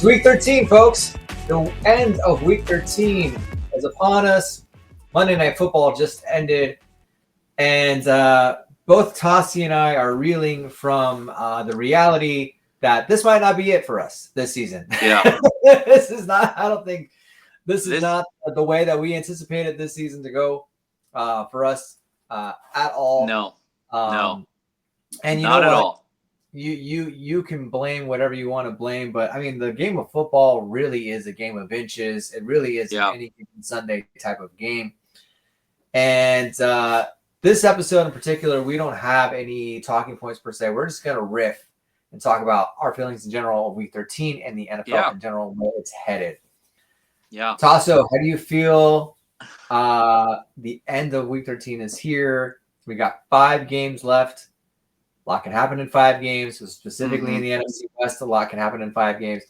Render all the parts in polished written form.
It's week 13, folks. The end of week 13 is upon us. Monday Night Football just ended. And both Tassi and I are reeling from the reality that this might not be it for us this season. Yeah. This is not, I don't think, this is not the way that we anticipated this season to go for us at all. No. And you not know at what? all. You can blame whatever you want to blame, but I mean, the game of football really is a game of inches. It really is any given Sunday type of game. And this episode in particular, we don't have any talking points per se. We're just going to riff and talk about our feelings in general of week 13 and the NFL in general, where it's headed. Yeah. Tasso, how do you feel? The end of week 13 is here. We got 5 games left. A lot can happen in 5 games, so specifically in the NFC West. A lot can happen in 5 games.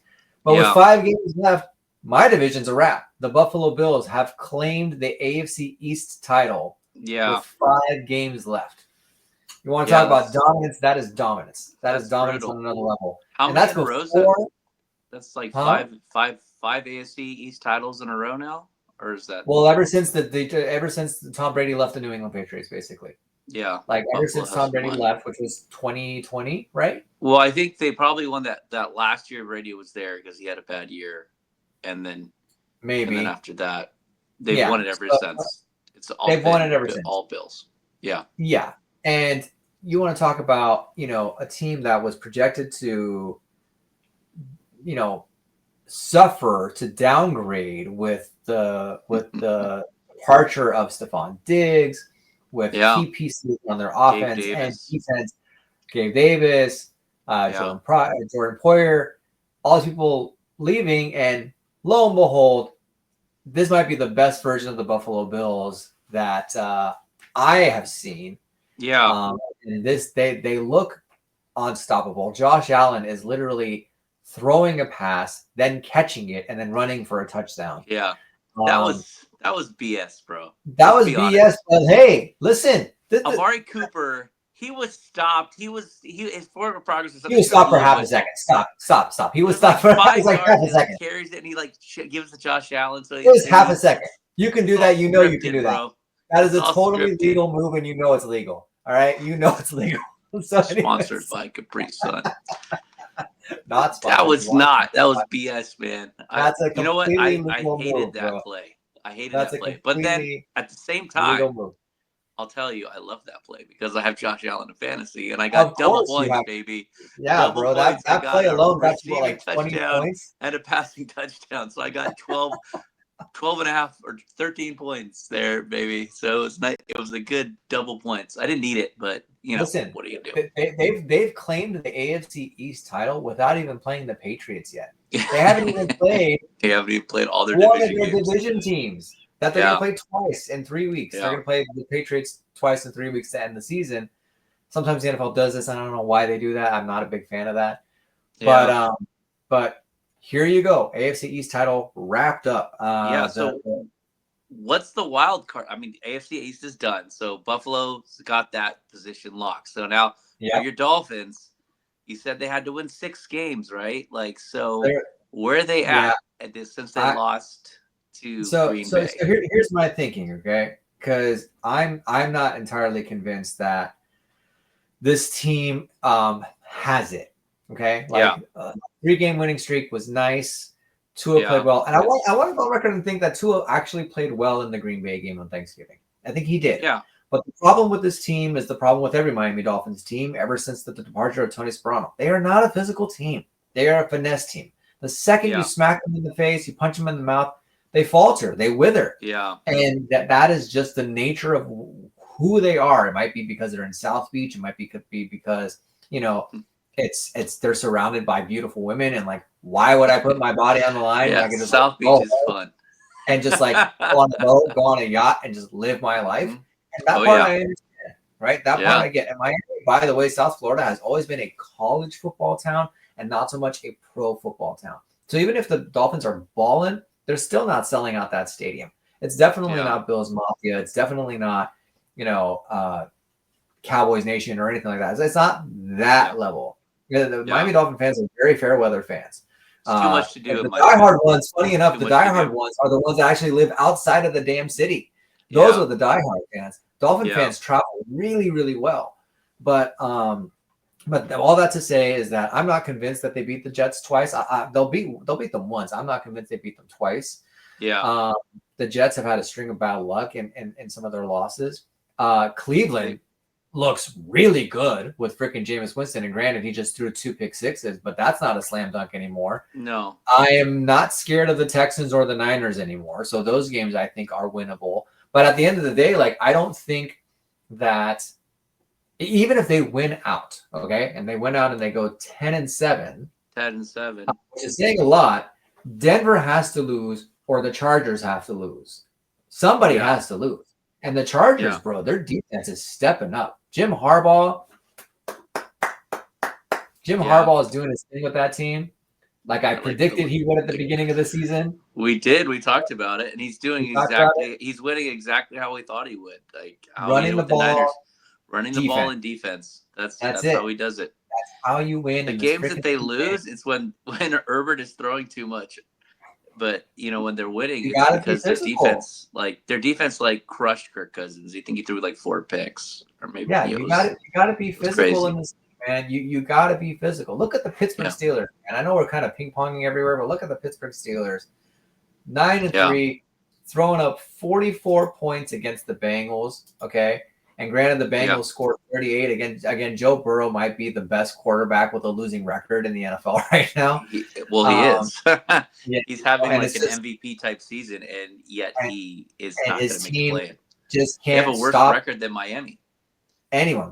But with 5 games left, my division's a wrap. The Buffalo Bills have claimed the AFC East title with 5 games left. You want to talk about dominance? That is dominance. That is dominance on another level. How and many that's in a row? That's like five AFC East titles in a row now? Or is that? Well, ever since Tom Brady left the New England Patriots, basically. Yeah. Like ever since Tom Brady left, which was 2020, right? Well, I think they probably won that last year Brady was there because he had a bad year. And then after that, they've won it ever since. They've won it ever since. All Bills. Yeah. Yeah. And you want to talk about, a team that was projected to, suffer to downgrade with the departure of Stephon Diggs, with key pieces on their offense and defense, Gabe Davis, Jordan Poyer, all these people leaving, and lo and behold, this might be the best version of the Buffalo Bills that I have seen. Yeah. And they look unstoppable. Josh Allen is literally throwing a pass, then catching it, and then running for a touchdown. Yeah. That was BS, bro. That was BS, but hey, listen. Amari Cooper, he was stopped. His forward progress was he was stopped for half a second. Stop. He was stopped for half a second. Carries it and he gives it to Josh Allen. So it was half a second. You can do that. You know you can do that. Bro. That is a totally legal move, and you know it's legal. All right, you know it's legal. So sponsored by Capri Sun. Not sponsored. That was BS, man. You know what? I hated that play. I hated that play. But then at the same time, I'll tell you, I love that play because I have Josh Allen in fantasy, and I got double points, baby. Yeah, double bro. Points. That play alone got you like 20 points and a passing touchdown. So I got 12 and a half or 13 points there, baby. So it was nice. It was a good double points. I didn't need it, but listen, what do you do? They've claimed the AFC East title without even playing the Patriots yet. They haven't even played. They haven't even played all their division teams that they're going to play twice in 3 weeks. Yeah. They're going to play the Patriots twice in 3 weeks to end the season. Sometimes the NFL does this. I don't know why they do that. I'm not a big fan of that. Yeah. But here you go. AFC East title wrapped up. So what's the wild card? I mean, AFC East is done. So Buffalo's got that position locked. So now for your Dolphins, you said they had to win 6 games, right? Like, so where are they at this since they lost to Green Bay? So here's my thinking, okay? Because I'm not entirely convinced that this team has it. Okay, 3-game winning streak was nice. Tua played well, and I want to go on record and think that Tua actually played well in the Green Bay game on Thanksgiving. I think he did. Yeah. But the problem with this team is the problem with every Miami Dolphins team ever since the departure of Tony Sparano. They are not a physical team. They are a finesse team. The second you smack them in the face, you punch them in the mouth, they falter, they wither. Yeah. And that is just the nature of who they are. It might be because they're in South Beach. It might be because it's they're surrounded by beautiful women, and like, why would I put my body on the line? Yeah, I can just South Beach is fun. And just like go on a boat, go on a yacht, and just live my life. And that part I understand, right? That part I get. And Miami, by the way, South Florida has always been a college football town and not so much a pro football town. So even if the Dolphins are balling, they're still not selling out that stadium. It's definitely not Bills Mafia. It's definitely not, Cowboys Nation or anything like that. It's not that level. The Miami Dolphin fans are very fair weather fans. It's too much to do. The diehard ones, funny enough, the diehard ones are the ones that actually live outside of the damn city. Those are the diehard fans. Dolphin fans travel really, really well. But all that to say is that I'm not convinced that they beat the Jets twice. They'll beat them once. I'm not convinced they beat them twice. Yeah. The Jets have had a string of bad luck in some of their losses. Cleveland looks really good with freaking Jameis Winston. And granted, he just threw 2 pick sixes, but that's not a slam dunk anymore. No. I am not scared of the Texans or the Niners anymore. So those games I think are winnable. But at the end of the day, like, I don't think that even if they win out, okay, and they win out and they go 10-7, which is saying a lot, Denver has to lose or the Chargers have to lose. Somebody has to lose. And the Chargers, bro, their defense is stepping up. Jim Harbaugh is doing his thing with that team. Like I predicted he would at the beginning of the season. We did. We talked about it, and he's doing exactly. He's winning exactly how we thought he would. Like running the ball, running the ball in defense. That's how he does it. That's how you win. The games that they lose, it's when Herbert is throwing too much. But when they're winning, it's because their defense crushed Kirk Cousins. You think he threw 4 picks, or maybe you got to be physical in this. Man, you got to be physical. Look at the Pittsburgh Steelers, and I know we're kind of ping-ponging everywhere, but look at the Pittsburgh Steelers. 9-3, throwing up 44 points against the Bengals, okay? And granted, the Bengals scored 38. Again, Joe Burrow might be the best quarterback with a losing record in the NFL right now. He is. He's having an MVP-type season, and yet he is not going to make a play. Just can't have a worse record than Miami. Anyone,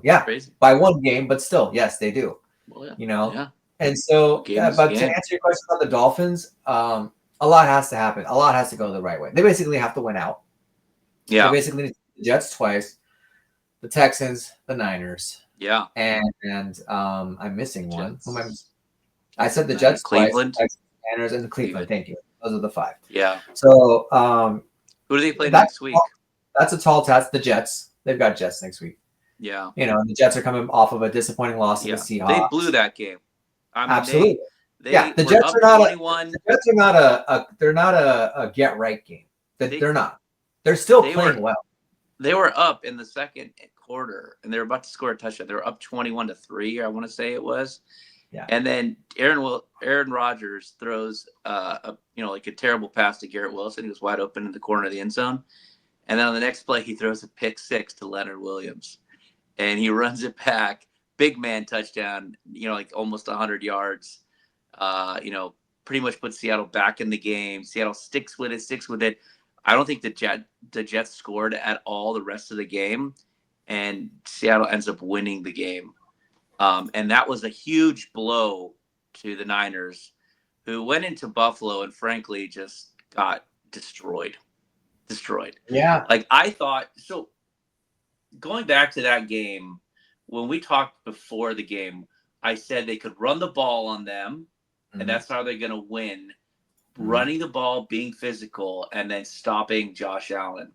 by 1 game, but still, yes, they do. Well, and so, but to answer your question about the Dolphins, a lot has to happen. A lot has to go the right way. They basically have to win out. They basically need the Jets twice, the Texans, the Niners. Yeah, and I'm missing one. I said the Jets Cleveland, twice, the Niners, and Cleveland. Thank you. Those are the 5. Yeah. So, who do they play next week? That's a tall task. The Jets. They've got Jets next week. Yeah. The Jets are coming off of a disappointing loss to the Seahawks. They blew that game. Absolutely. The Jets are not 21. The Jets are not a get right game. They're not. They're still playing well. They were up in the second quarter and they were about to score a touchdown. They were up 21-3, I want to say it was. Yeah. And then Aaron Rodgers throws a terrible pass to Garrett Wilson. He was wide open in the corner of the end zone. And then on the next play, he throws a pick 6 to Leonard Williams. And he runs it back, big man touchdown, almost 100 yards, pretty much puts Seattle back in the game. Seattle sticks with it. I don't think the Jets scored at all the rest of the game, and Seattle ends up winning the game. And that was a huge blow to the Niners, who went into Buffalo and frankly just got destroyed. Yeah. I thought so. Going back to that game, when we talked before the game, I said they could run the ball on them, and that's how they're going to win. Running the ball, being physical, and then stopping Josh Allen.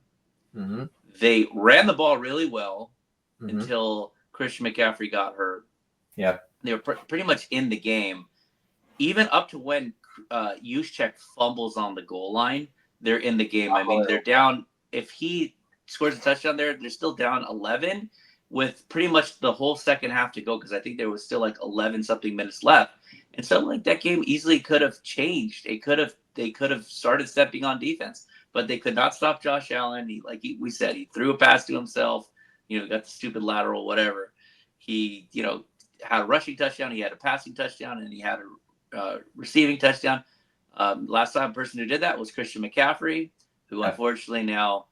They ran the ball really well until Christian McCaffrey got hurt. Yeah, they were pretty much in the game. Even up to when Juszczyk fumbles on the goal line, they're in the game. I mean, they're down. If he scores a touchdown there, they're still down 11 with pretty much the whole second half to go because I think there was still 11-something minutes left. And so that game easily could have changed. They could have started stepping on defense, but they could not stop Josh Allen. We said, he threw a pass to himself, got the stupid lateral, whatever. He, had a rushing touchdown, he had a passing touchdown, and he had a receiving touchdown. Last time person who did that was Christian McCaffrey, who unfortunately now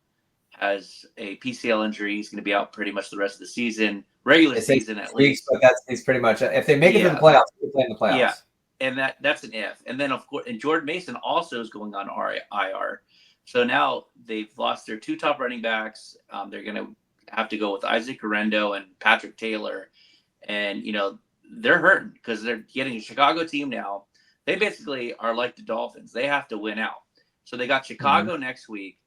has a PCL injury. He's going to be out pretty much the rest of the season, regular season at least. But he's pretty much if they make it to the playoffs, they're playing the playoffs. Yeah, and that's an if. And then of course, and Jordan Mason also is going on IR. So now they've lost their 2 top running backs. They're going to have to go with Isaac Orendo and Patrick Taylor, and they're hurting because they're getting a Chicago team now. They basically are like the Dolphins. They have to win out. So they got Chicago next week,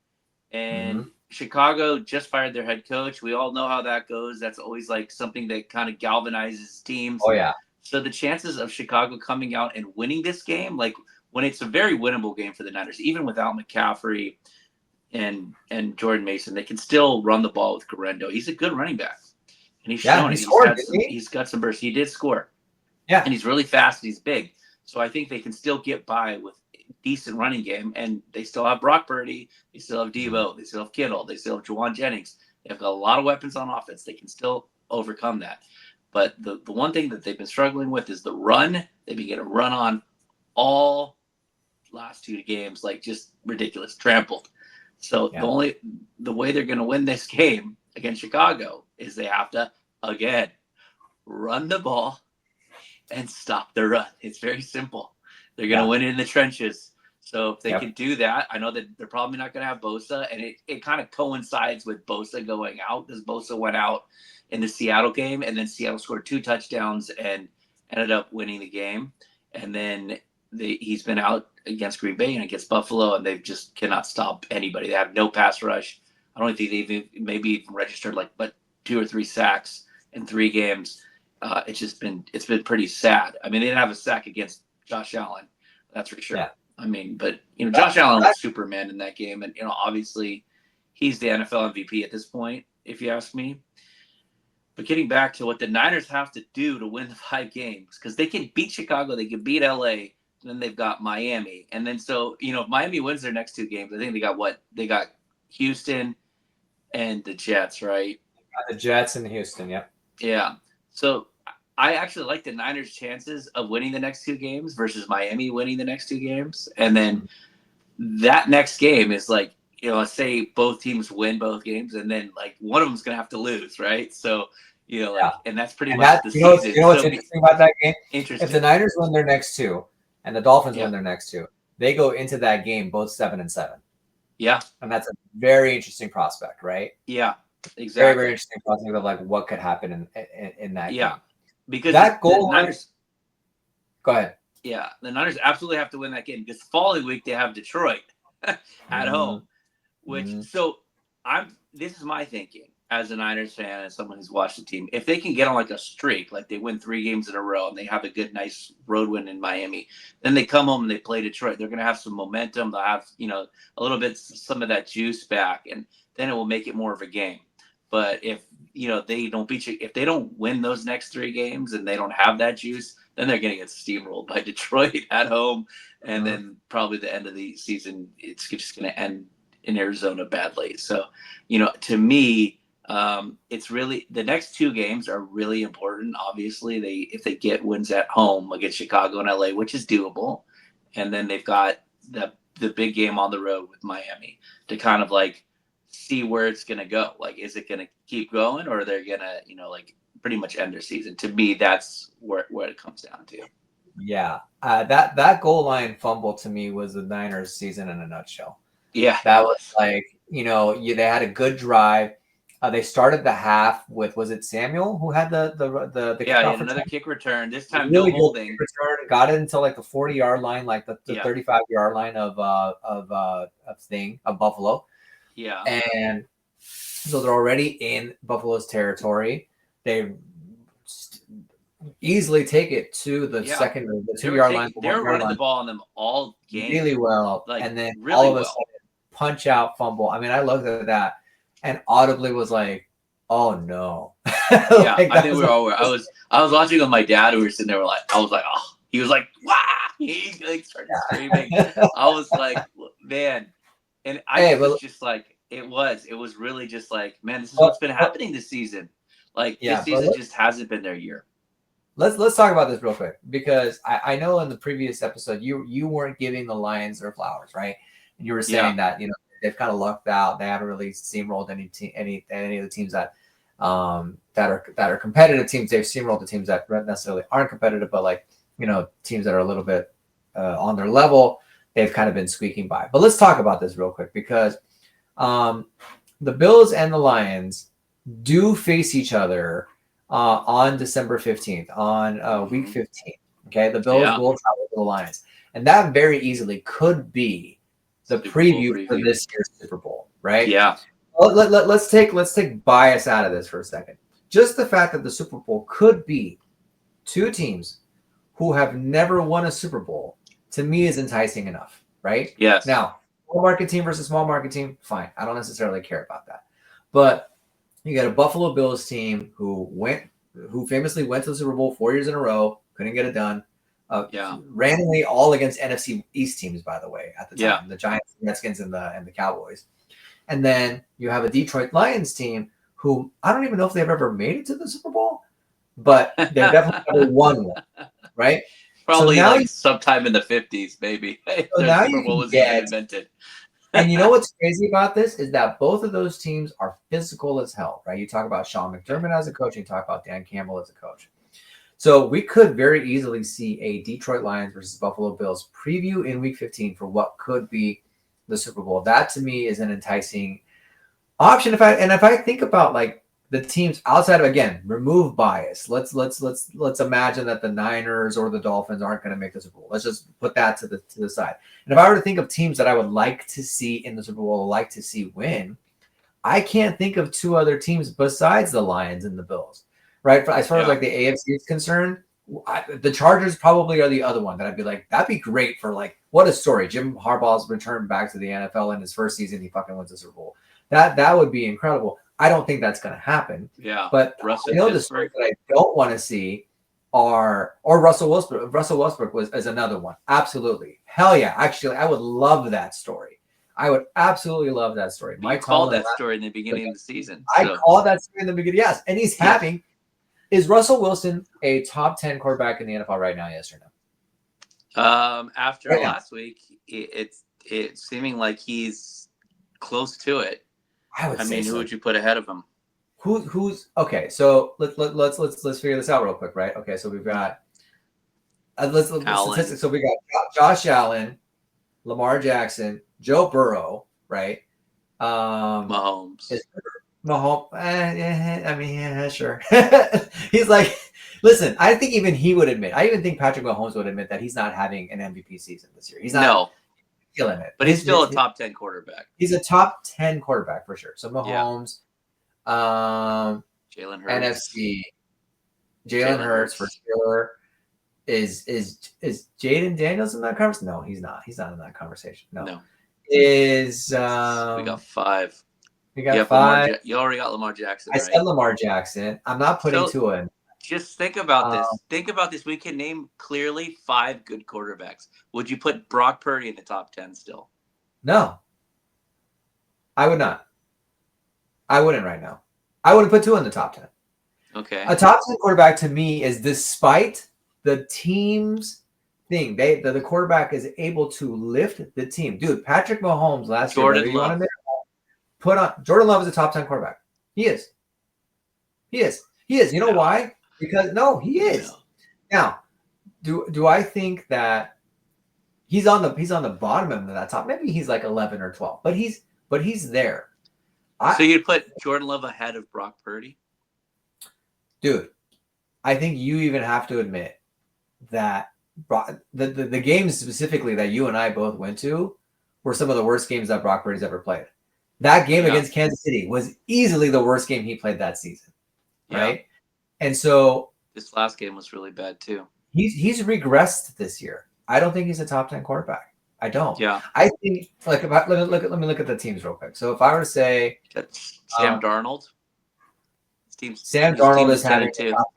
and Chicago just fired their head coach. We all know how that goes. That's always something that kind of galvanizes teams. Oh, yeah. So the chances of Chicago coming out and winning this game, when it's a very winnable game for the Niners, even without McCaffrey and Jordan Mason, they can still run the ball with Garendo. He's a good running back, and he's shown it. He's got some bursts. He did score. Yeah, and he's really fast. And he's big, so I think they can still get by with decent running game, and they still have Brock Purdy, they still have Debo, they still have Kittle, they still have Juwan Jennings. They've got a lot of weapons on offense. They can still overcome that. But the one thing that they've been struggling with is the run. They've been getting run on all last 2 games, like just ridiculous, trampled. So the way they're going to win this game against Chicago is they have to, again, run the ball and stop the run. It's very simple. They're going to win it in the trenches. So if they can do that, I know that they're probably not going to have Bosa, and it kind of coincides with Bosa going out, because Bosa went out in the Seattle game, and then Seattle scored 2 touchdowns and ended up winning the game. And then he's been out against Green Bay and against Buffalo, and they just cannot stop anybody. They have no pass rush. I don't think they've maybe registered but 2 or 3 sacks in 3 games. It's been pretty sad. I mean, they didn't have a sack against Josh Allen, that's for sure. Yeah. I mean, but Josh Allen was Superman in that game, and obviously he's the NFL MVP at this point, if you ask me. But getting back to what the Niners have to do to win the 5 games, because they can beat Chicago, they can beat LA, and then they've got Miami, and then so if Miami wins their next 2 games, I think they got Houston and the Jets, right? The Jets and Houston, yep. Yeah. So I actually like the Niners' chances of winning the next 2 games versus Miami winning the next 2 games. And then that next game is let's say both teams win both games, and then one of them's going to have to lose, right? So, and that's pretty much the season. You know what's interesting about that game? If the Niners win their next 2 and the Dolphins win their next 2, they go into that game both 7-7. Yeah. And that's a very interesting prospect, right? Yeah, exactly. Very, very interesting prospect of what could happen in that game. Because that goal Niners. Go ahead. Yeah, the Niners absolutely have to win that game, because the following week they have Detroit at home. So this is my thinking as a Niners fan and someone who's watched the team. If they can get on a streak, they win 3 games in a row and they have a good, nice road win in Miami, then they come home and they play Detroit. They're going to have some momentum. They'll have, a little bit, some of that juice back, and then it will make it more of a game. But if, they don't beat you, if they don't win those next 3 games and they don't have that juice, then they're going to get steamrolled by Detroit at home. And then probably the end of the season, it's just going to end in Arizona badly. So, to me, it's really, the next 2 games are really important. Obviously, if they get wins at home against Chicago and LA, which is doable, and then they've got the big game on the road with Miami to kind of see where it's going to go. Is it going to keep going, or they're going to, pretty much end their season? To me, that's where it comes down to. Yeah. That goal line fumble to me was the Niners season in a nutshell. Yeah. That was they had a good drive. They started the half with, was it Samuel who had the another kick return. This time, really no holding. Return, got it until the 40-yard line, the 35-yard line of Buffalo. Yeah. And so they're already in Buffalo's territory. They easily take it to the second, the 2-yard line. They were running the ball on them all game really well, and then really all of a sudden, punch out fumble. I mean, I looked at that and audibly was like, "Oh no!" Yeah, I think we were all. I was watching with my dad. We were sitting there. I was like, "Oh!" He was like, "Wow!" He started screaming. I was like, "Man!" And was just it was really just man, this is what's been happening this season. This season just hasn't been their year. Let's talk about this real quick, because I know in the previous episode you weren't giving the Lions their flowers, right? And you were saying that they've kind of lucked out. They haven't really steamrolled any of the teams that are competitive teams. They've steamrolled the teams that necessarily aren't competitive, but teams that are a little bit on their level. They've kind of been squeaking by. But let's talk about this real quick, because the Bills and the Lions do face each other on December 15th, on week 15. Okay, the Bills will travel to the Lions, and that very easily could be the preview for this year's Super Bowl, right? Yeah. Well, let's take bias out of this for a second. Just the fact that the Super Bowl could be 2 teams who have never won a Super Bowl to me is enticing enough, right? Yes. Now, small market team versus small market team, fine. I don't necessarily care about that. But you got a Buffalo Bills team who famously went to the Super Bowl 4 years in a row, couldn't get it done. Randomly all against NFC East teams, by the way, at the time. The Giants, Redskins, and the Cowboys. And then you have a Detroit Lions team who I don't even know if they've ever made it to the Super Bowl, but they've definitely never won one, right? Probably so sometime in the 50s, maybe. So now Super Bowl was even invented. And you know what's crazy about this is that both of those teams are physical as hell, right? You talk about Sean McDermott as a coach, and you talk about Dan Campbell as a coach. So we could very easily see a Detroit Lions versus Buffalo Bills preview in Week 15 for what could be the Super Bowl. That to me is an enticing option. If I think about like the teams outside of, again, remove bias. Let's imagine that the Niners or the Dolphins aren't going to make the Super Bowl. Let's just put that to the side. And if I were to think of teams that I would like to see in the Super Bowl, like to see win, I can't think of two other teams besides the Lions and the Bills. Right? As far as like the AFC is concerned, the Chargers probably are the other one that I'd be like, that'd be great for like, what a story. Jim Harbaugh's returned back to the NFL in his first season. He fucking wins the Super Bowl. That would be incredible. I don't think that's going to happen. Yeah. But I know the stories that I don't want to see or Russell Westbrook. Russell Westbrook is another one. Absolutely. Hell yeah. Actually, I would love that story. I would absolutely love that story. You called that story in the beginning of the season. I called that story in the beginning. Yes. And he's having. Is Russell Wilson a top 10 quarterback in the NFL right now? Yes or no? After last week, it's seeming like he's close to it. I mean, who would you put ahead of him? Who's okay? So let's figure this out real quick, right? Okay, so we've got statistics. So we got Josh Allen, Lamar Jackson, Joe Burrow, right? Mahomes. Mahomes. I mean, yeah, sure. He's like, listen. I think even he would admit. I even think Patrick Mahomes would admit that he's not having an MVP season this year. He's not killing it, but he's still a top 10 quarterback. He's a top 10 quarterback for sure. So Mahomes, Jalen Hurts, NFC, Jalen Hurts for sure. Is Jaden Daniels in that conversation? No, he's not. He's not in that conversation. No. Is we got 5. We got 5. You already got Lamar Jackson. I said Lamar Jackson. I'm not putting Tua in. Just think about this. Think about this. We can name clearly 5 good quarterbacks. Would you put Brock Purdy in the top 10 still? No. I would not. I wouldn't right now. I wouldn't put Tua in the top 10. Okay. A top 10 quarterback to me is, despite the team's thing, the quarterback is able to lift the team. Dude, Patrick Mahomes last year, you want to put on Jordan Love is a top 10 quarterback. He is. You know why? Because he is. Now, do I think that he's on the bottom end of that top? Maybe he's like 11 or 12, but he's there. So you'd put Jordan Love ahead of Brock Purdy? Dude, I think you even have to admit that the games specifically that you and I both went to were some of the worst games that Brock Purdy's ever played. That game against Kansas City was easily the worst game he played that season, right? And so this last game was really bad too. He's regressed this year. I don't think he's a top 10 quarterback. I don't. Yeah. I think let me look at the teams real quick. So if I were to say Sam Darnold. Sam Darnold is having a top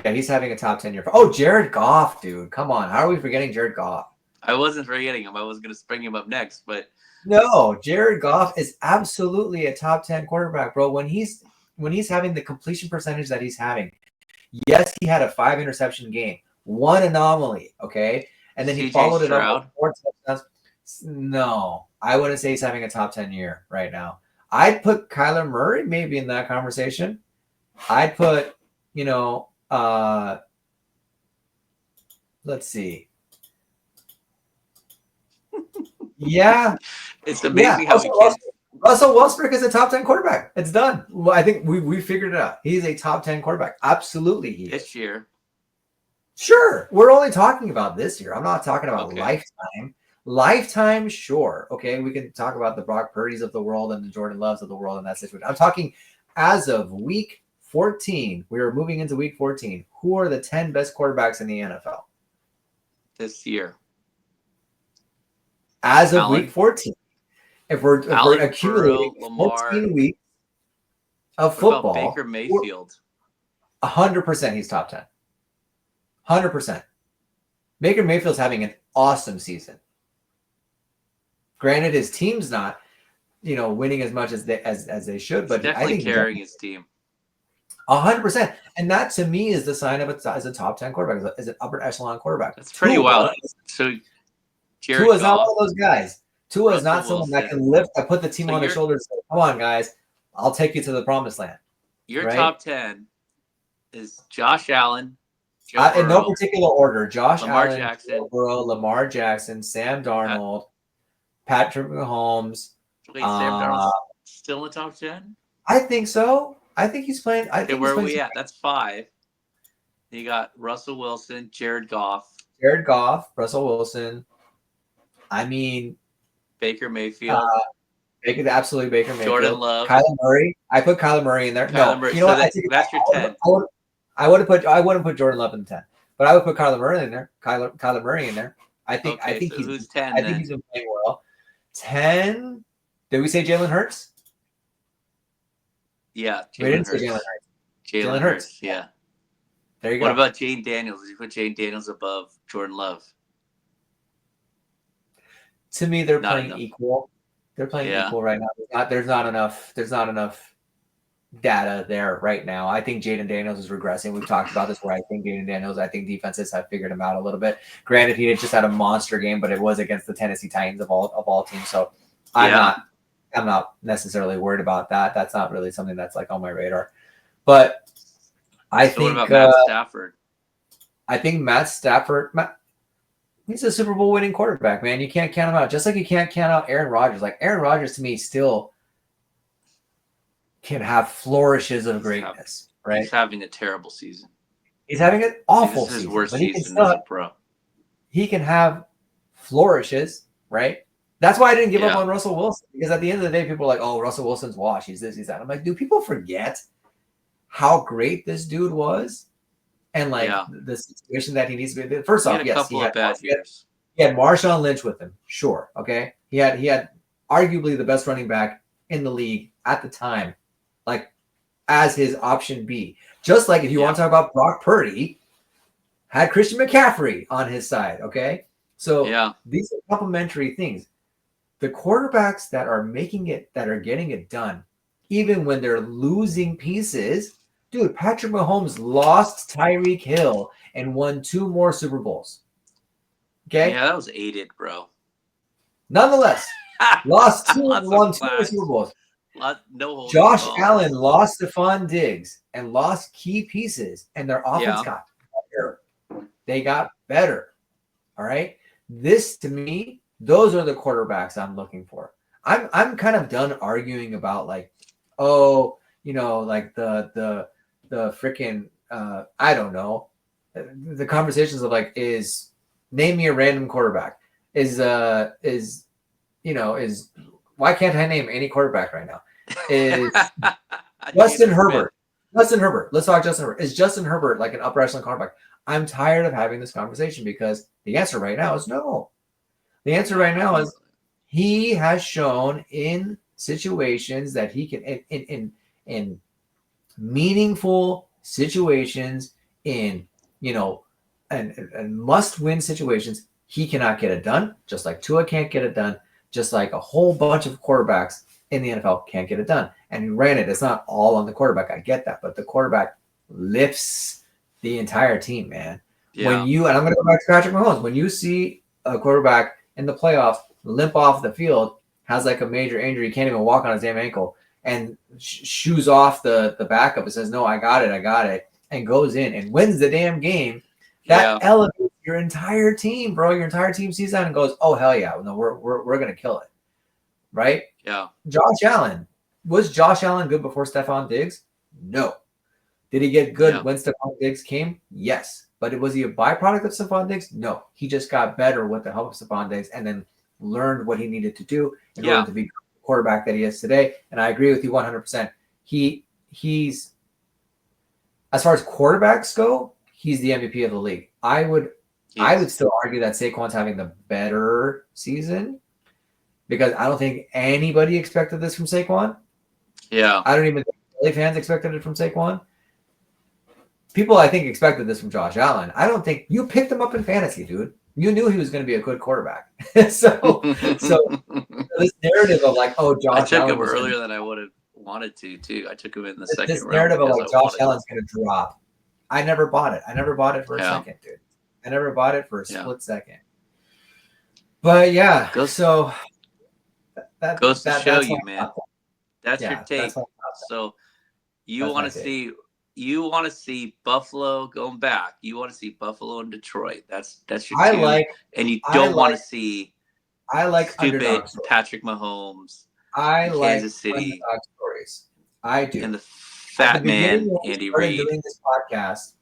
10, he's having a top 10 year. Oh, Jared Goff, dude. Come on. How are we forgetting Jared Goff? I wasn't forgetting him. I was going to bring him up next, but no, Jared Goff is absolutely a top 10 quarterback, bro. When he's having the completion percentage that he's having, yes, he had a 5 interception game, one anomaly, okay, and then he followed it up with 4 touchdowns. No, I wouldn't say he's having a top 10 year right now. I'd put Kyler Murray maybe in that conversation. I'd put, let's see. Yeah. It's amazing how Russell Westbrook is a top 10 quarterback. It's done. Well, I think we figured it out. He's a top 10 quarterback. Absolutely he is. This year. Sure. We're only talking about this year. I'm not talking about lifetime. Lifetime, sure. Okay, we can talk about the Brock Purdy's of the world and the Jordan Loves of the world in that situation. I'm talking as of week 14. We are moving into week 14. Who are the 10 best quarterbacks in the NFL? This year. as of Allen? week 14. If we're Allen, accumulating Burrow, Lamar. 14 weeks of What about football, Baker Mayfield? 100% he's top 10. 100%. Baker Mayfield's having an awesome season. Granted, his team's not, winning as much as they should, but definitely I think carrying his team. 100%. And that to me is the sign of as a top 10 quarterback, as an upper echelon quarterback. That's pretty wild. So Tua's not one of those guys. Tua is not someone that can lift. I put the team on their shoulders and say, come on, guys, I'll take you to the promised land. Your top 10 is Josh Allen, in no particular order. Josh Lamar Allen, Jackson, Joe Burrow, Lamar Jackson, Sam Darnold, Patrick Mahomes. Wait, Sam Darnold's still in the top 10? I think so. I think he's playing. Where are we at? That's 5. You got Russell Wilson, Jared Goff, Russell Wilson. I mean, Baker Mayfield. Absolutely Baker Mayfield. Jordan Love. Kyler Murray. I put Kyler Murray in there. Murray. You know what? That's your 10. I wouldn't put Jordan Love in 10, but I would put Kyler Murray in there. Kyler Murray in there. I think who's 10? I think he's been playing well. 10. Did we say Jalen Hurts? Yeah, we didn't say Jalen Hurts. Jalen Hurts. Yeah. There you go. What about Jane Daniels? Did you put Jane Daniels above Jordan Love? To me, they're playing equal. They're playing equal right now. There's not enough data there right now. I think Jaden Daniels is regressing. We've talked about this where I think defenses have figured him out a little bit. Granted, he just had a monster game, but it was against the Tennessee Titans of all teams. So I'm not necessarily worried about that. That's not really something that's like on my radar. But I think what about Matt Stafford? I think Matt Stafford, he's a Super Bowl winning quarterback, man. You can't count him out. Just like you can't count out Aaron Rodgers. Like Aaron Rodgers to me still can have flourishes of greatness, right? He's having a terrible season. He's having an awful season. This is his worst season as a pro. He can have flourishes, right? That's why I didn't give up on Russell Wilson, because at the end of the day, people are like, oh, Russell Wilson's washed. He's this, he's that. I'm like, do people forget how great this dude was? And like the situation that he needs to be. First off, yes, he had bad years. He had Marshawn Lynch with him, sure. Okay. He had arguably the best running back in the league at the time, like as his option B. Just like if you want to talk about Brock Purdy, had Christian McCaffrey on his side. Okay. So these are complementary things. The quarterbacks that are getting it done, even when they're losing pieces. Dude, Patrick Mahomes lost Tyreek Hill and won 2 more Super Bowls. Okay? Yeah, that was aided, bro. Nonetheless, lost 2 and won 2 more Super Bowls. Josh Allen lost Stephon Diggs and lost key pieces, and their offense got better. They got better. All right? This, to me, those are the quarterbacks I'm looking for. I'm kind of done arguing about like, like the freaking I don't know, the conversations of like, is name me a random quarterback, is why can't I name any quarterback right now? Is Justin Herbert. Let's talk Justin Herbert. Is Justin Herbert like an upper echelon quarterback? I'm tired of having this conversation because the answer right now is no. The answer right now is he has shown in situations that he can in meaningful situations, in and must-win situations, he cannot get it done. Just like Tua can't get it done. Just like a whole bunch of quarterbacks in the NFL can't get it done. And granted, it's not all on the quarterback. I get that, but the quarterback lifts the entire team, man. Yeah. And I'm going to go back to Patrick Mahomes. When you see a quarterback in the playoffs limp off the field, has like a major injury, can't even walk on his damn ankle, and shoos off the backup and says, no, I got it, and goes in and wins the damn game, that elevates your entire team, bro. Your entire team sees that and goes, oh, hell yeah. No, we're going to kill it. Right? Yeah. Josh Allen. Was Josh Allen good before Stephon Diggs? No. Did he get good when Stephon Diggs came? Yes. But was he a byproduct of Stephon Diggs? No. He just got better with the help of Stephon Diggs and then learned what he needed to do in order to be the quarterback that he is today. And I agree with you 100%. He's, as far as quarterbacks go, he's the MVP of the league. I would still argue that Saquon's having the better season, because I don't think anybody expected this from Saquon. Yeah. I don't even think Philly fans expected it from Saquon. People, I think, expected this from Josh Allen. I don't think you picked him up in fantasy, dude. You knew he was going to be a good quarterback. so this narrative of like, oh, I Josh took Allen him was earlier than I would have wanted to too. I took him in the second this round narrative of because like I Josh wanted. Allen's going to drop. I never bought it. I never bought it for a second, dude. I never bought it for a split second. But yeah, so that goes to show that's you, man. That's your take. So you want to see Buffalo going back. You want to see Buffalo and Detroit. That's your two. And you don't want to see stupid Patrick Mahomes. I like Kansas City stories. I do. And the fat man Andy Reid. Doing this podcast,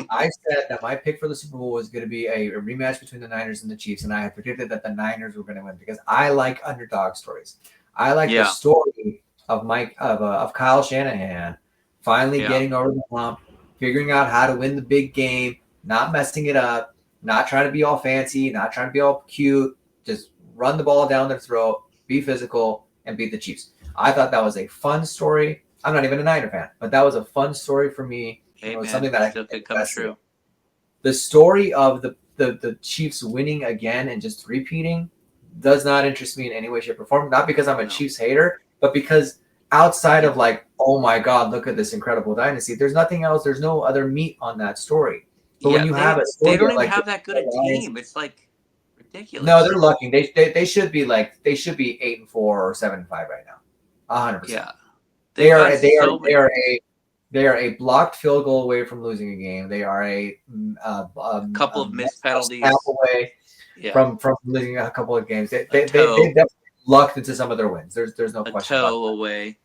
I said that my pick for the Super Bowl was going to be a rematch between the Niners and the Chiefs, and I had predicted that the Niners were going to win because I like underdog stories. I like the story of Kyle Shanahan finally getting over the hump, figuring out how to win the big game, not messing it up, not trying to be all fancy, not trying to be all cute, just run the ball down their throat, be physical, and beat the Chiefs. I thought that was a fun story. I'm not even a Niner fan, but that was a fun story for me. Hey, it was man, something that still could come true. The story of the Chiefs winning again and just repeating does not interest me in any way, shape, or form. Not because I'm a Chiefs hater, but because outside of like, oh my God, look at this incredible dynasty, there's nothing else. There's no other meat on that story. But when you have a story, they don't even have that good a team. It's like ridiculous. No, they're lucky. They should be 8-4 or 7-5 right now. 100%. Yeah. They are a blocked field goal away from losing a game. They are a couple of missed penalties away from losing a couple of games. They definitely lucked into some of their wins. There's no question about that.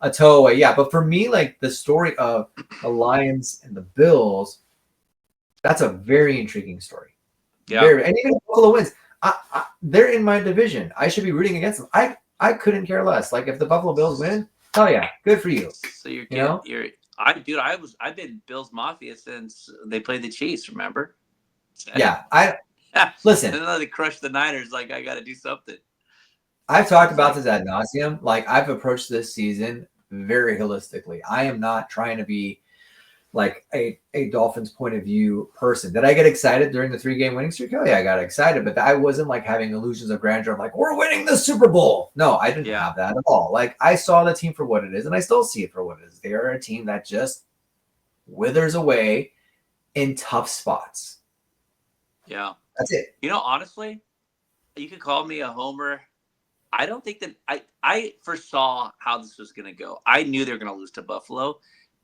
A toe away, yeah. But for me, like the story of the Lions and the Bills, that's a very intriguing story. Yeah. And even if Buffalo wins, they're in my division. I should be rooting against them. I couldn't care less. Like if the Buffalo Bills win, hell yeah, good for you. So I've been Bills Mafia since they played the Chiefs. Remember? Yeah, listen. And then they crushed the Niners. Like I got to do something. I've talked about this ad nauseum. Like I've approached this season very holistically. I am not trying to be like a Dolphins point of view person. Did I get excited during the 3-game winning streak? Oh yeah, I got excited, but I wasn't like having illusions of grandeur of like, we're winning the Super Bowl. No, I didn't have that at all. Like I saw the team for what it is, and I still see it for what it is. They are a team that just withers away in tough spots. Yeah. That's it. You know, honestly, you could call me a homer. I don't think that I foresaw how this was going to go. I knew they were going to lose to Buffalo.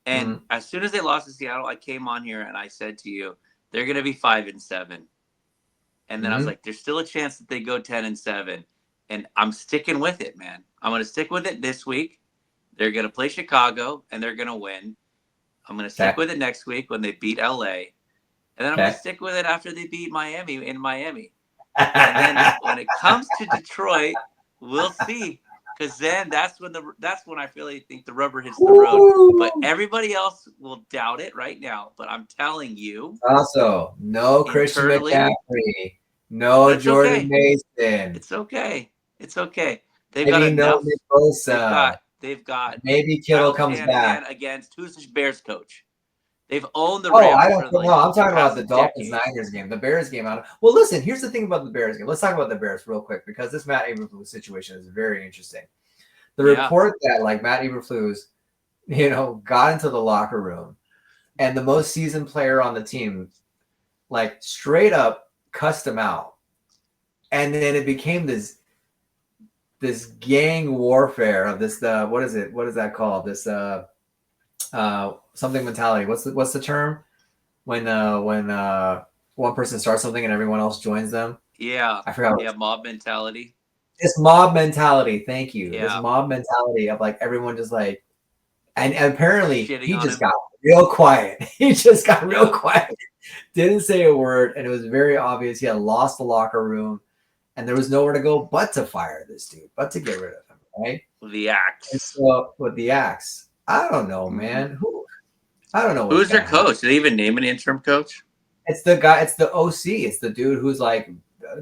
And as soon as they lost to Seattle, I came on here and I said to you, they're going to be 5-7. And then I was like, there's still a chance that they go 10-7. And I'm sticking with it, man. I'm going to stick with it this week. They're going to play Chicago and they're going to win. I'm going to stick with it next week when they beat LA. And then I'm going to stick with it after they beat Miami in Miami. And then when it comes to Detroit, we'll see. Because then that's when I really think the rubber hits the road. But everybody else will doubt it right now. But I'm telling you. Also, no Christian McCaffrey. No Jordan Mason. It's okay. They've maybe got enough. Nicosa. They've got maybe Kittle comes back against who's the Bears coach. They've owned the Rams. I don't know. I'm talking about the Dolphins-Niners game, the Bears game. Well, listen, here's the thing about the Bears game. Let's talk about the Bears real quick because this Matt Eberflus situation is very interesting. The report that like Matt Eberflus, got into the locker room and the most seasoned player on the team, like straight up cussed him out. And then it became this gang warfare of this, what is it? What is that called? This, something mentality. What's the term when one person starts something and everyone else joins them? Yeah, I forgot. Yeah, mob mentality. This mob mentality. Thank you. Yeah. This mob mentality of like everyone just like, and apparently he just got real quiet. He just got real quiet. Didn't say a word, and it was very obvious he had lost the locker room, and there was nowhere to go but to fire this dude, but to get rid of him, right? With the axe. And so with the axe. I don't know, man. I don't know. Who's their coach? Did they even name an interim coach? It's the guy. It's the OC. It's the dude who's like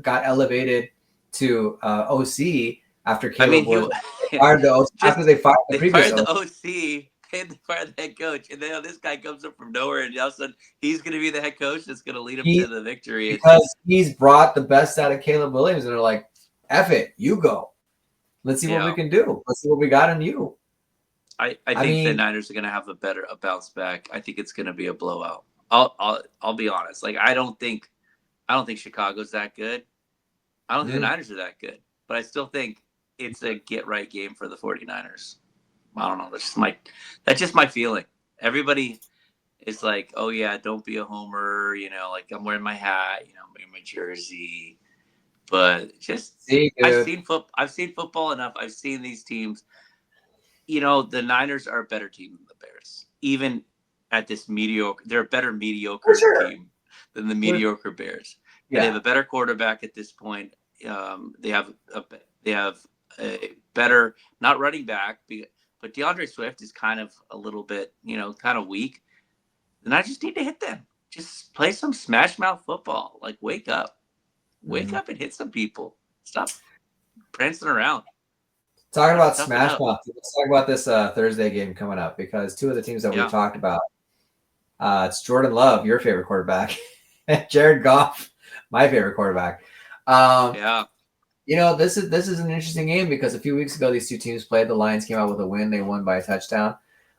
got elevated to OC after I Caleb mean, was fired the OC, after they fired the they previous fired the OC. OC and they fired the head coach, and then this guy comes up from nowhere, and all of a sudden he's going to be the head coach that's going to lead him to the victory. Because he's brought the best out of Caleb Williams, and they're like, "F it, you go. Let's see what we can do. Let's see what we got in you." I think the Niners are going to have a bounce back. I think it's going to be a blowout. I'll be honest. Like I don't think Chicago's that good. I don't think the Niners are that good, but I still think it's a get right game for the 49ers. I don't know. That's just my feeling. Everybody is like, "Oh yeah, don't be a homer." Like I'm wearing my hat. I'm wearing my jersey. But just I've seen football enough. I've seen these teams. The Niners are a better team than the Bears. Even at this mediocre, they're a better mediocre team than the mediocre Bears. Yeah. And they have a better quarterback at this point. They have a better, not running back, but DeAndre Swift is kind of a little bit, kind of weak. And I just need to hit them. Just play some smash mouth football. Like wake up up and hit some people. Stop prancing around. Talking about smash mouth, let's talk about this Thursday game coming up, because two of the teams that we've talked about, it's Jordan Love, your favorite quarterback, and Jared Goff, my favorite quarterback. This is an interesting game because a few weeks ago these two teams played. The Lions came out with a win. They won by a touchdown.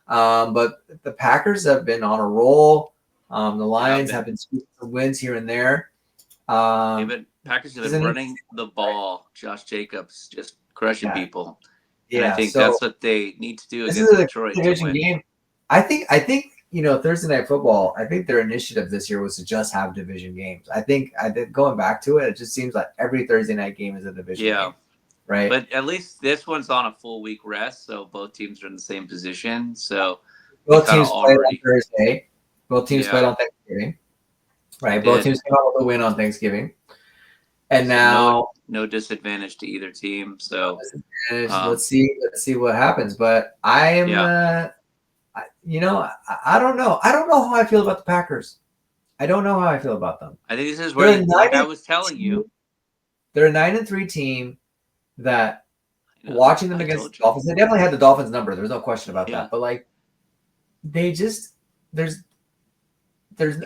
But the Packers have been on a roll. The Lions have been scooping some wins here and there. Packers have been running the ball. Josh Jacobs just crushing people. And I think that's what they need to do against Detroit to win. Game. I think Thursday Night Football, I think their initiative this year was to just have division games. I think going back to it, it just seems like every Thursday night game is a division game. Right. But at least this one's on a full week rest, so both teams are in the same position. So both teams played on Thursday. Both teams played on Thanksgiving. Right. Both teams came out with a win on Thanksgiving. And now no disadvantage to either team. So let's see what happens. But I am I don't know. I don't know how I feel about the Packers. I don't know how I feel about them. I think this is where, like I was telling you, they're a 9-3 team that watching them against the Dolphins, they definitely had the Dolphins number. There's no question about that. But like they just there's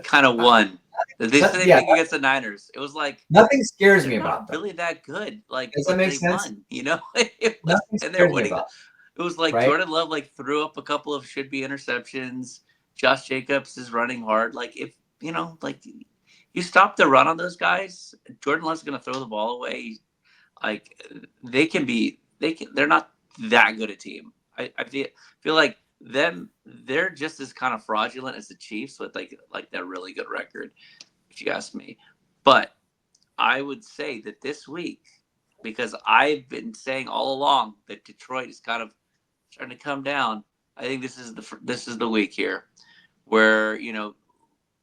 kind of won. The thing against the Niners, it was like nothing scares me about them. Really that good? Like does that make sense? Won, and they're winning. It was like Jordan Love threw up a couple of should-be interceptions. Josh Jacobs is running hard. Like if you stop the run on those guys, Jordan Love's going to throw the ball away. Like they're not that good a team. I feel like they're just as kind of fraudulent as the Chiefs with like that really good record, if you ask me. But I would say that this week, because I've been saying all along that Detroit is kind of starting to come down, I think this is the week here where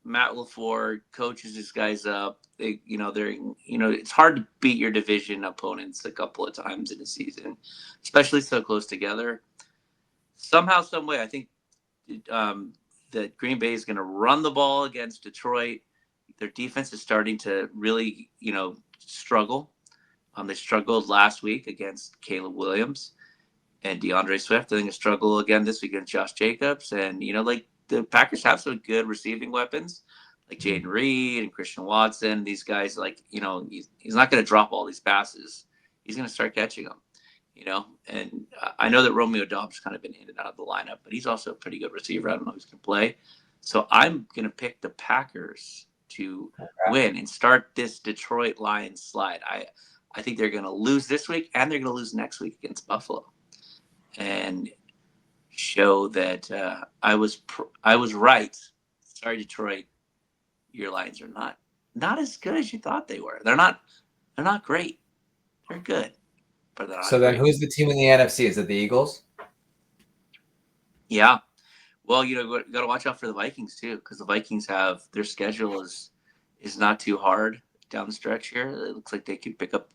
Matt LaFleur coaches his guys up. It's hard to beat your division opponents a couple of times in a season, especially so close together. Somehow, some way, I think that Green Bay is going to run the ball against Detroit. Their defense is starting to really, struggle. They struggled last week against Caleb Williams and DeAndre Swift. I think they struggle again this week against Josh Jacobs. And, the Packers have some good receiving weapons like Jaden Reed and Christian Watson. These guys, he's not going to drop all these passes. He's going to start catching them. And I know that Romeo Doubs kind of been in and out of the lineup, but he's also a pretty good receiver. I don't know who's going to play. So I'm going to pick the Packers to win and start this Detroit Lions slide. I think they're going to lose this week and they're going to lose next week against Buffalo and show that I was right. Sorry, Detroit. Your Lions are not as good as you thought they were. They're not great. They're good. So then who's the team in the NFC? Is it the Eagles? Yeah. Well, got to watch out for the Vikings too, because the Vikings have their schedule is not too hard down the stretch here. It looks like they could pick up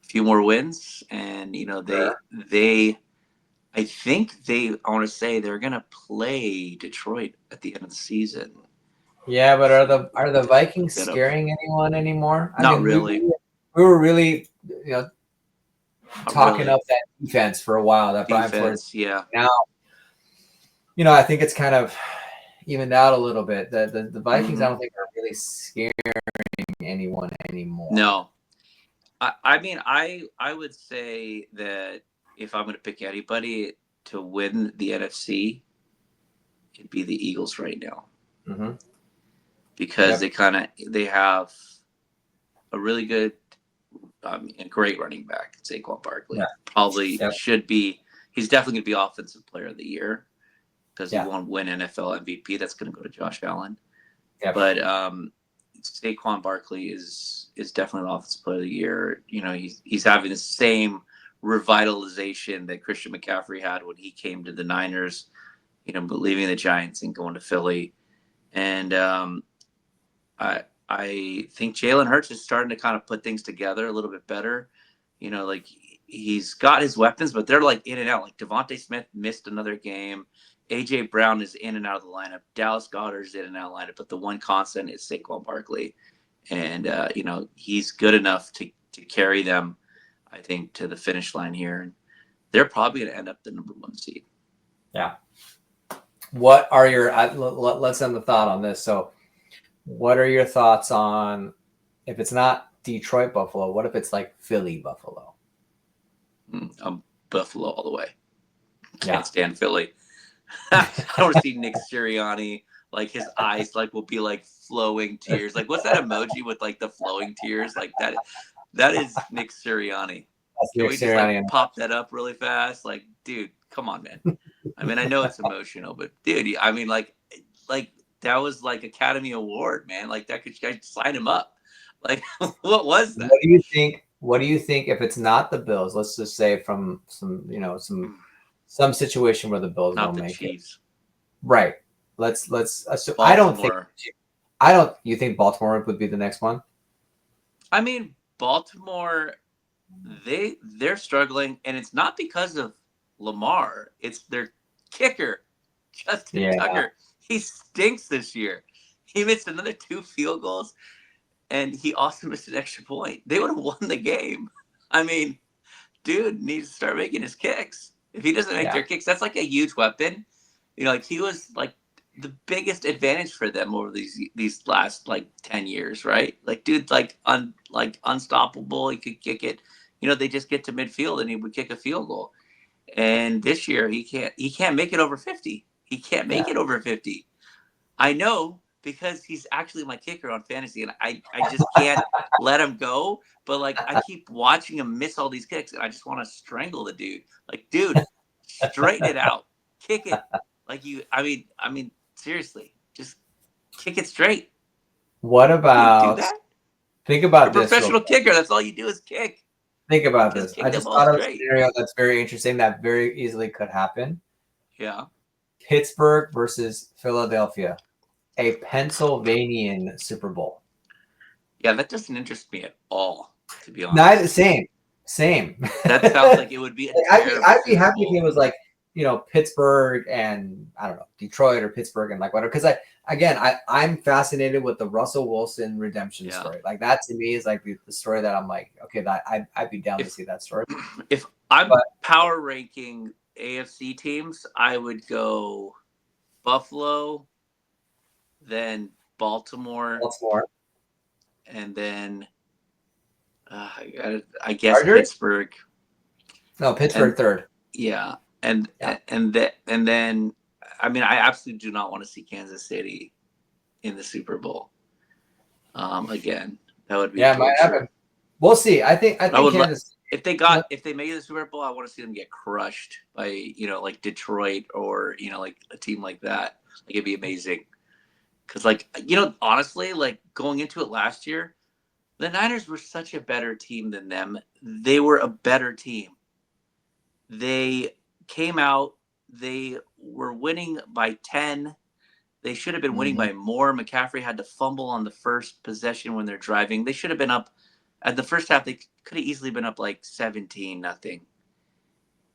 a few more wins, and I want to say they're going to play Detroit at the end of the season. Yeah, but are the Vikings scaring anyone anymore? Not really. We were really talking up that defense for a while. That Brian Flores. Yeah. Now, I think it's kind of evened out a little bit. The Vikings, I don't think are really scaring anyone anymore. No. I mean, I would say that if I'm going to pick anybody to win the NFC, it'd be the Eagles right now. Mm-hmm. Because they have a really good, and great running back, Saquon Barkley. Yeah. Probably should be. He's definitely going to be Offensive Player of the Year because he won't win NFL MVP. That's going to go to Josh Allen. Yep. But Saquon Barkley is definitely the Offensive Player of the Year. He's having the same revitalization that Christian McCaffrey had when he came to the Niners. Leaving the Giants and going to Philly, and I think Jalen Hurts is starting to kind of put things together a little bit better. Like he's got his weapons, but they're like in and out. Like Devontae Smith missed another game. AJ Brown is in and out of the lineup. Dallas Goedert's in and out of the lineup, but the one constant is Saquon Barkley, and he's good enough to carry them, I think, to the finish line here, and they're probably going to end up the number 1 seed. Yeah. What are your? Let's end the thought on this. So, what are your thoughts on if it's not Detroit Buffalo? What if it's like Philly Buffalo? Buffalo all the way. Can't stand Philly. I don't want to see Nick Sirianni. Like his eyes, like will be like flowing tears. Like what's that emoji with like the flowing tears? Like that. That is Nick Sirianni. Can we just like pop that up really fast? Like, dude, come on, man. I mean, I know it's emotional, but dude, I mean, like that was like Academy Award, man. Like that could sign him up. Like, what was that? What do you think if it's not the Bills? Let's just say from some situation where the Bills don't make Chiefs. It. Right. Let's assume. You think Baltimore would be the next one? I mean, Baltimore, they're struggling, and it's not because of Lamar. It's their kicker, Justin Tucker. He stinks this year. He missed another 2 field goals, and he also missed an extra point. They would have won the game. I mean, dude needs to start making his kicks. If he doesn't make their kicks, that's like a huge weapon. Like he was like the biggest advantage for them over these last like 10 years, right? Like, dude, like unstoppable. He could kick it. They just get to midfield and he would kick a field goal. And this year he can't make it over 50. He can't make it over 50. I know because he's actually my kicker on fantasy, and I just can't let him go. But like I keep watching him miss all these kicks, and I just want to strangle the dude. Like, dude, straighten it out, kick it. Like I mean, seriously, just kick it straight. What about? Do that? Think about this. Professional kicker. That's all you do is kick. Think about this. I just thought of a scenario that's very interesting that very easily could happen. Yeah. Pittsburgh versus Philadelphia, a Pennsylvanian Super Bowl. Yeah, that doesn't interest me at all, to be honest. Same. That sounds like it would be. I'd be happy if it was like Pittsburgh and I don't know Detroit or Pittsburgh and like whatever. Because I'm fascinated with the Russell Wilson redemption story. Like that to me is like the story that I'm like, okay, I'd be down to see that story. If I'm power ranking AFC teams, I would go Buffalo, then Baltimore, and then I guess Chargers? Pittsburgh. No, Pittsburgh third. Yeah, and then I mean I absolutely do not want to see Kansas City in the Super Bowl. Again, that would be might happen. We'll see. I think Kansas. If they made the Super Bowl, I want to see them get crushed by like Detroit or like a team like that. Like it'd be amazing. Because like honestly, like going into it last year, the Niners were such a better team than them. They were a better team. They came out. They were winning by 10. They should have been winning by more. McCaffrey had to fumble on the first possession when they're driving. They should have been up. At the first half, they could have easily been up like 17-0.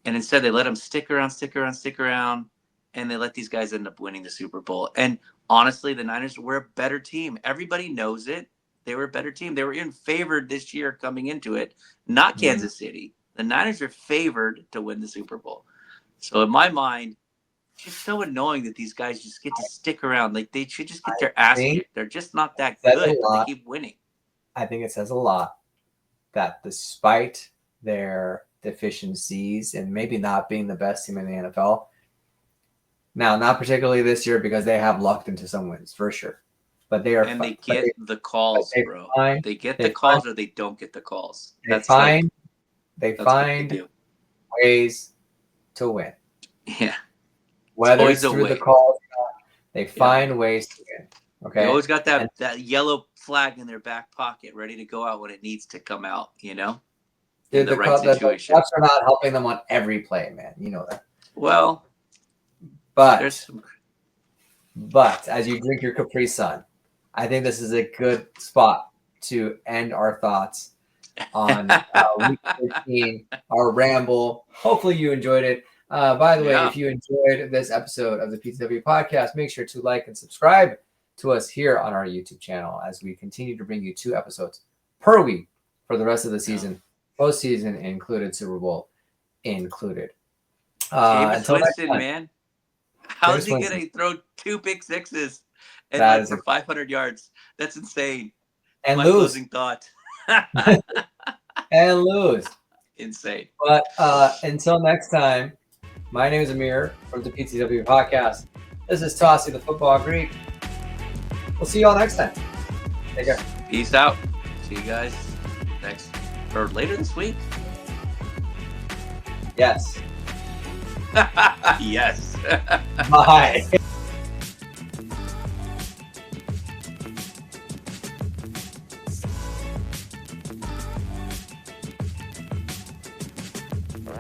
And instead, they let them stick around, and they let these guys end up winning the Super Bowl. And honestly, the Niners were a better team. Everybody knows it. They were a better team. They were even favored this year coming into it, not Kansas City. The Niners are favored to win the Super Bowl. So in my mind, it's just so annoying that these guys just get to stick around. Like, they should just get their ass kicked. They're just not that good, but they keep winning. I think it says a lot that despite their deficiencies and maybe not being the best team in the NFL, now not particularly this year because they have lucked into some wins for sure, but they are and they get the calls, bro. They get the calls or they don't get the calls. They find ways to win. Yeah, whether it's through the calls, they find ways to win. Okay, they always got that yellow flag in their back pocket, ready to go out when it needs to come out. You know, in the right situation. The refs are not helping them on every play, man. You know that. Well, but as you drink your Capri Sun, I think this is a good spot to end our thoughts on week 13, our ramble. Hopefully you enjoyed it. By the way, if you enjoyed this episode of the PTW podcast, make sure to like and subscribe to us here on our YouTube channel as we continue to bring you 2 episodes per week for the rest of the season, postseason included, Super Bowl included. Jameis Winston, man. How is he going to throw 2 pick sixes and for 500 yards? That's insane. And my lose. Closing thought. And lose. Insane. But until next time, my name is Amir from the PTW podcast. This is Tossie, the football Greek. We'll see you all next time. Take care. Peace out. See you guys next or later this week. Yes. Yes. Bye.